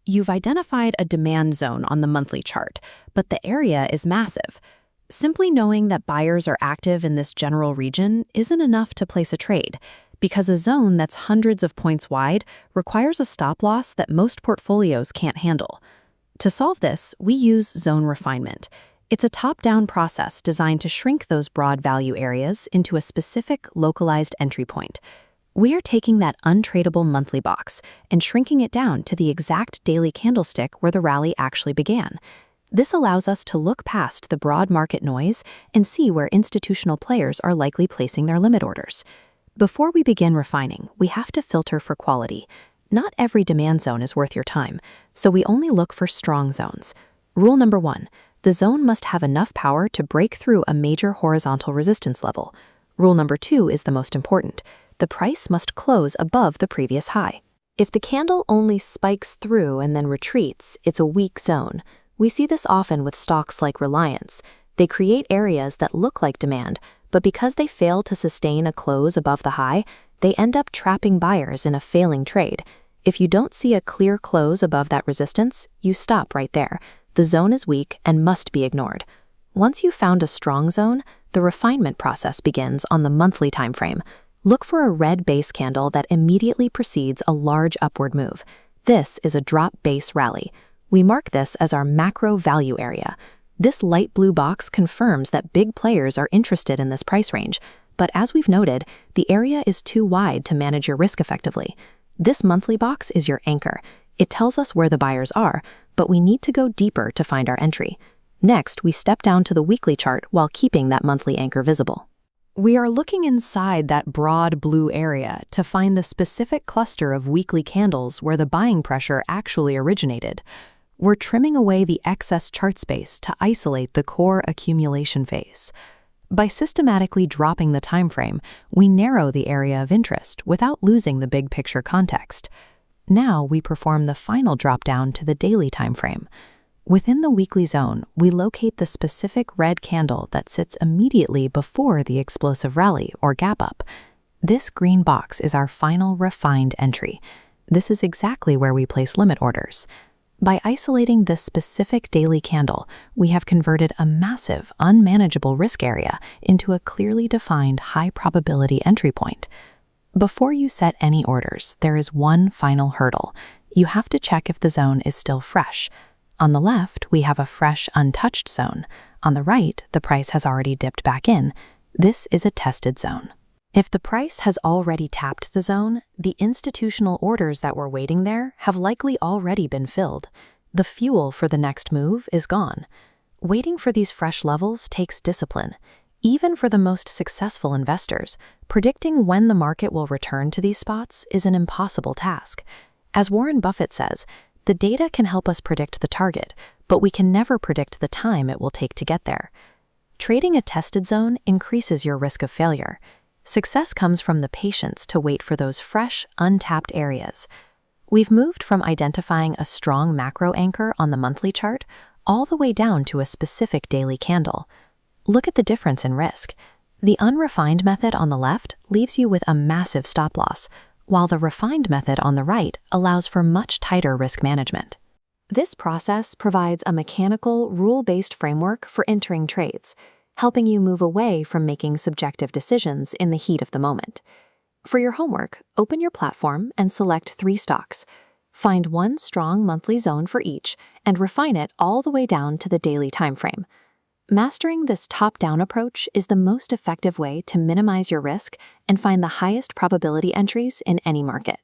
You've identified a demand zone on the monthly chart, but the area is massive. Simply knowing that buyers are active in this general region isn't enough to place a trade, because a zone that's hundreds of points wide requires a stop loss that most portfolios can't handle. To solve this, we use zone refinement. It's a top-down process designed to shrink those broad value areas into a specific, localized entry point. We are taking that untradeable monthly box and shrinking it down to the exact daily candlestick where the rally actually began. This allows us to look past the broad market noise and see where institutional players are likely placing their limit orders. Before we begin refining, we have to filter for quality. Not every demand zone is worth your time, so we only look for strong zones. Rule number 1, the zone must have enough power to break through a major horizontal resistance level. Rule number 2 is the most important. The price must close above the previous high. If the candle only spikes through and then retreats, it's a weak zone. We see this often with stocks like Reliance. They create areas that look like demand, but because they fail to sustain a close above the high, they end up trapping buyers in a failing trade. If you don't see a clear close above that resistance, you stop right there. The zone is weak and must be ignored. Once you've found a strong zone, the refinement process begins on the monthly time frame. Look for a red base candle that immediately precedes a large upward move. This is a drop base rally. We mark this as our macro value area. This light blue box confirms that big players are interested in this price range, but as we've noted, the area is too wide to manage your risk effectively. This monthly box is your anchor. It tells us where the buyers are, but we need to go deeper to find our entry. Next, we step down to the weekly chart while keeping that monthly anchor visible. We are looking inside that broad blue area to find the specific cluster of weekly candles where the buying pressure actually originated. We're trimming away the excess chart space to isolate the core accumulation phase. By systematically dropping the time frame, we narrow the area of interest without losing the big picture context. Now we perform the final drop down to the daily time frame. Within the weekly zone, we locate the specific red candle that sits immediately before the explosive rally or gap up. This green box is our final refined entry. This is exactly where we place limit orders. By isolating this specific daily candle, we have converted a massive, unmanageable risk area into a clearly defined high-probability entry point. Before you set any orders, there is one final hurdle. You have to check if the zone is still fresh. On the left, we have a fresh, untouched zone. On the right, the price has already dipped back in. This is a tested zone. If the price has already tapped the zone, the institutional orders that were waiting there have likely already been filled. The fuel for the next move is gone. Waiting for these fresh levels takes discipline. Even for the most successful investors, predicting when the market will return to these spots is an impossible task. As Warren Buffett says, the data can help us predict the target, but we can never predict the time it will take to get there. Trading a tested zone increases your risk of failure. Success comes from the patience to wait for those fresh, untapped areas. We've moved from identifying a strong macro anchor on the monthly chart all the way down to a specific daily candle. Look at the difference in risk. The unrefined method on the left leaves you with a massive stop loss, while the refined method on the right allows for much tighter risk management. This process provides a mechanical, rule-based framework for entering trades, helping you move away from making subjective decisions in the heat of the moment. For your homework, open your platform and select 3 stocks. Find one strong monthly zone for each and refine it all the way down to the daily time frame. Mastering this top-down approach is the most effective way to minimize your risk and find the highest probability entries in any market.